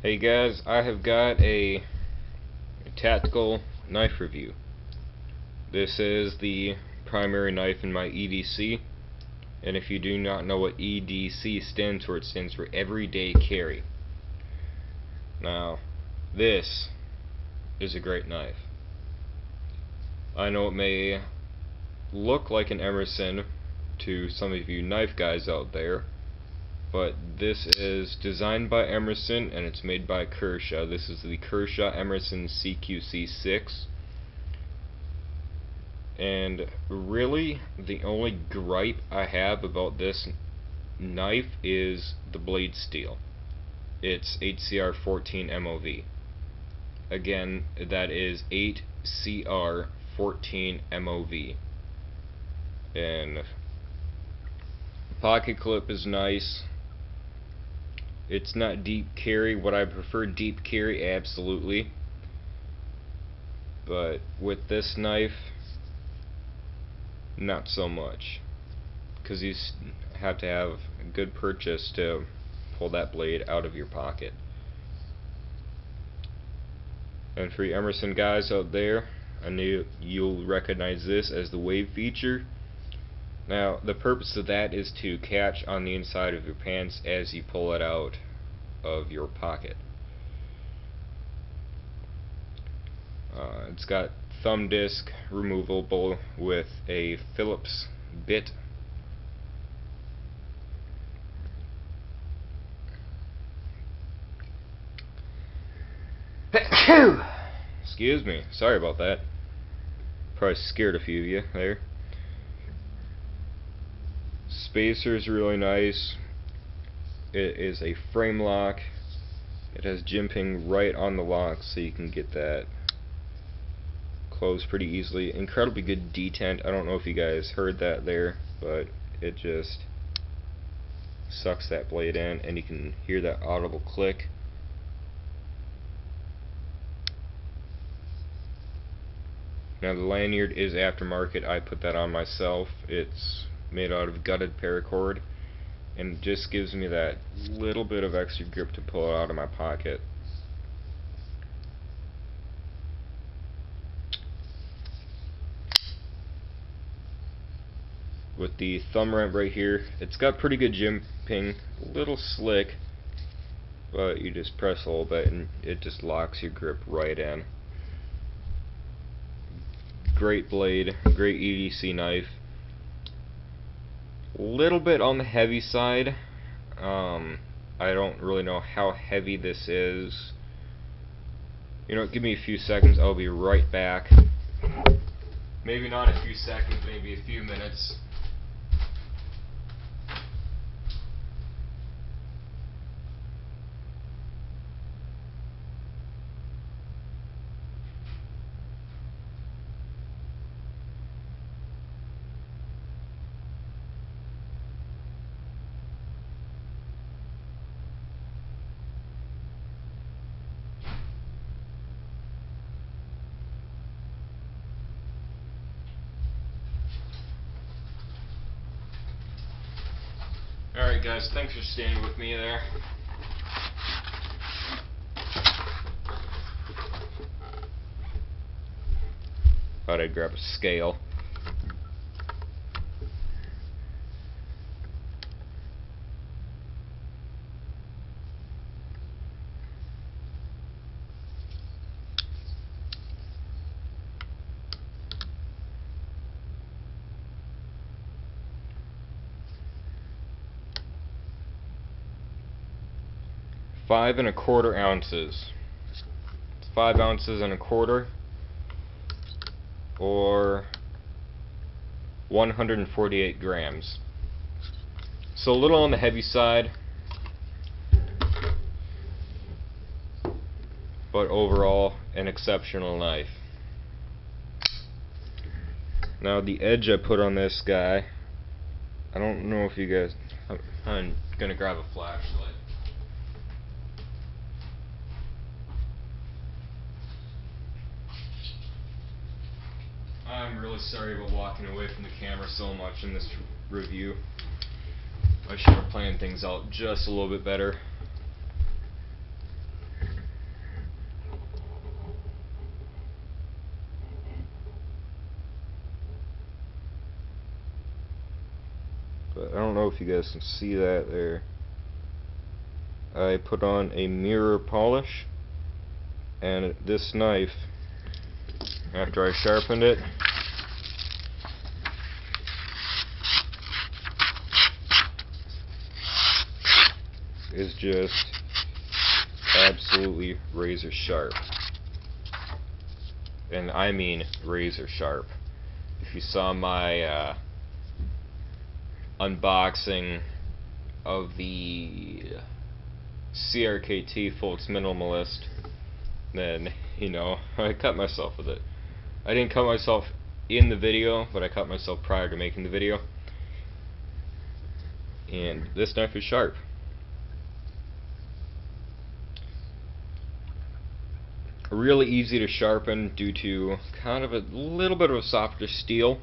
Hey guys, I have got a tactical knife review. This is the primary knife in my EDC, and if you do not know what EDC stands for, it stands for Everyday Carry. Now, this is a great knife. I know it may look like an Emerson to some of you knife guys out there, but this is designed by Emerson and it's made by Kershaw. This is the Kershaw Emerson CQC-6. And really, the only gripe I have about this knife is the blade steel. It's 8CR14 MOV. Again, that is 8CR14 MOV. And the pocket clip is nice. It's not deep carry. Would I prefer deep carry? Absolutely. But with this knife, not so much, because you have to have a good purchase to pull that blade out of your pocket. And for you Emerson guys out there, I know you'll recognize this as the wave feature. Now, the purpose of that is to catch on the inside of your pants as you pull it out of your pocket. It's got thumb disc removable with a Phillips bit. Excuse me, sorry about that. Probably scared a few of you there. Spacer's really nice. It is a frame lock. It has jimping right on the lock, so you can get that closed pretty easily. Incredibly good detent. I don't know if you guys heard that there, but it just sucks that blade in, and you can hear that audible click. Now the lanyard is aftermarket. I put that on myself. It's made out of gutted paracord, and it just gives me that little bit of extra grip to pull it out of my pocket. With the thumb ramp right here, it's got pretty good jimping, a little slick, but you just press a little bit and it just locks your grip right in. Great blade, great EDC knife. Little bit on the heavy side. I don't really know how heavy this is. You know, give me a few seconds, I'll be right back. Maybe not a few seconds, maybe a few minutes. Alright guys, thanks for staying with me there. Thought I'd grab a scale. Five and a quarter ounces. It's 5 ounces and a quarter, or 148 grams. So a little on the heavy side, but overall an exceptional knife. Now the edge I put on this guy, I don't know if you guys, I'm gonna grab a flashlight. I'm really sorry about walking away from the camera so much in this review. I should have planned things out just a little bit better. if you guys can see that there. I put on a mirror polish, and this knife, after I sharpened it, is just absolutely razor sharp. And I mean razor sharp. If you saw my unboxing of the CRKT Folks Minimalist, then, you know, I cut myself with it. I didn't cut myself in the video, but I cut myself prior to making the video. And this knife is sharp. Really easy to sharpen due to kind of a little bit of a softer steel.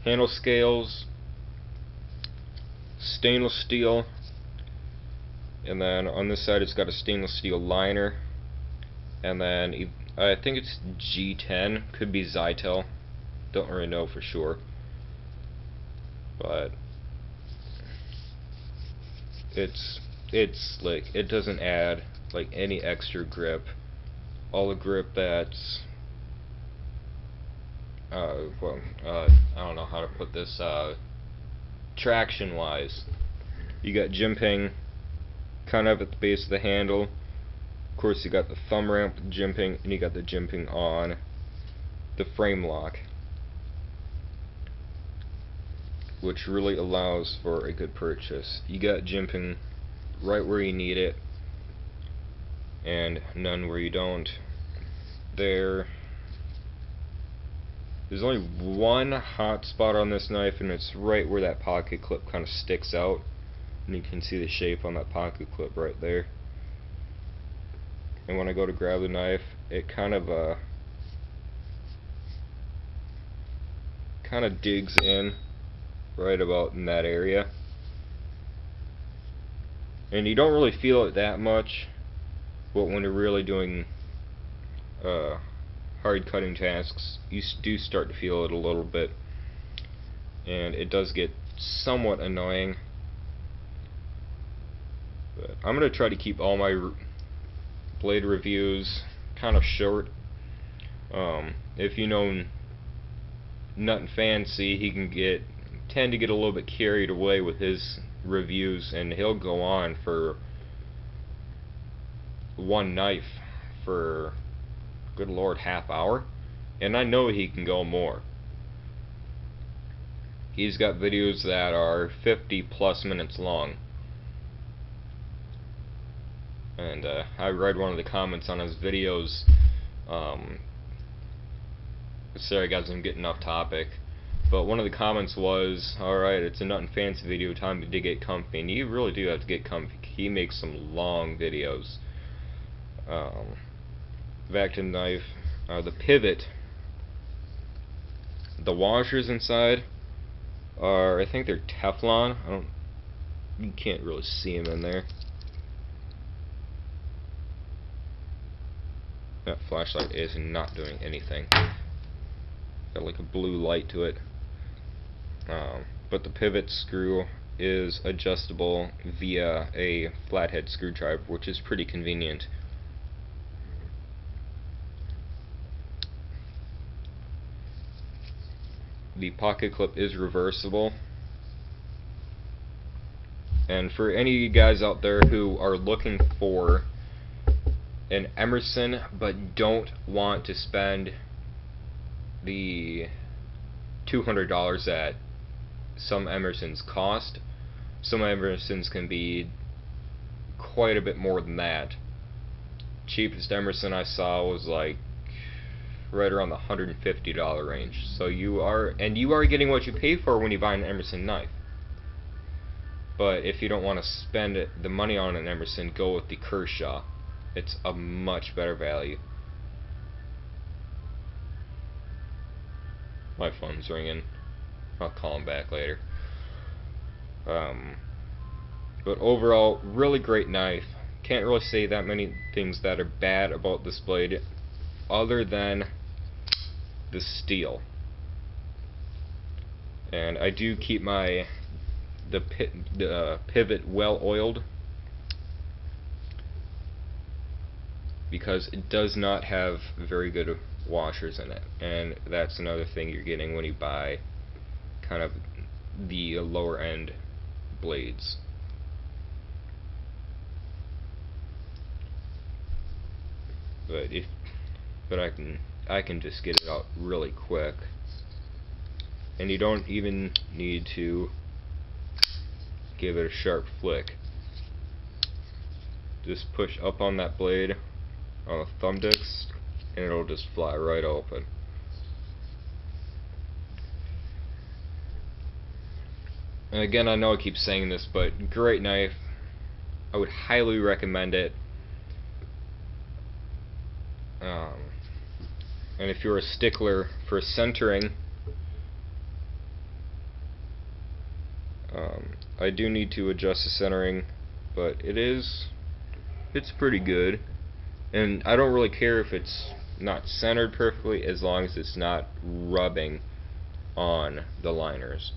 Handle scales, stainless steel, and then on this side it's got a stainless steel liner, and then I think it's G10, could be Zytel, don't really know for sure, but it's slick. It doesn't add like any extra grip. All the grip that's I don't know how to put this, traction wise. You got jimping kind of at the base of the handle. Of course you got the thumb ramp with jimping, and you got the jimping on the frame lock, which really allows for a good purchase. You got jimping right where you need it, and none where you don't. There's only one hot spot on this knife, and it's right where that pocket clip kind of sticks out, and you can see the shape on that pocket clip right there. And when I go to grab the knife, it kind of digs in right about in that area. And you don't really feel it that much, but when you're really doing hard cutting tasks, you do start to feel it a little bit, and it does get somewhat annoying. But I'm going to try to keep all my blade reviews kind of short. If you know Nut and Fancy, he can tend to get a little bit carried away with his reviews, and he'll go on for one knife for, good lord, half hour, and I know he can go more. He's got videos that are 50 plus minutes long, and I read one of the comments on his videos. Sorry guys, I'm getting off topic, but one of the comments was, alright, it's a Nut and Fancy video, time to get comfy. And you really do have to get comfy. He makes some long videos. Back to the knife. The pivot, the washers inside are, I think they're Teflon. You can't really see them in there. That flashlight is not doing anything. Got like a blue light to it. But the pivot screw is adjustable via a flathead screwdriver, which is pretty convenient. The pocket clip is reversible, and for any of you guys out there who are looking for an Emerson but don't want to spend the $200 that some Emersons cost, some Emersons can be quite a bit more than that. Cheapest Emerson I saw was like right around the $150 range. So you are getting what you pay for when you buy an Emerson knife. But if you don't want to spend the money on an Emerson, go with the Kershaw. It's a much better value. My phone's ringing. I'll call him back later. But overall, really great knife. Can't really say that many things that are bad about this blade, other than the steel. And I do keep the pivot well oiled, because it does not have very good washers in it, and that's another thing you're getting when you buy kind of the lower end blades. But I can just get it out really quick, and you don't even need to give it a sharp flick. Just push up on that blade on the thumb disc and it'll just fly right open. And again, I know I keep saying this, but great knife. I would highly recommend it. And if you're a stickler for centering, I do need to adjust the centering, but it's pretty good. And I don't really care if it's not centered perfectly, as long as it's not rubbing on the liners.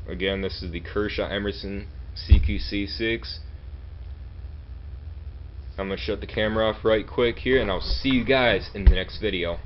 Again, this is the Kershaw Emerson CQC-6. I'm going to shut the camera off right quick here, and I'll see you guys in the next video.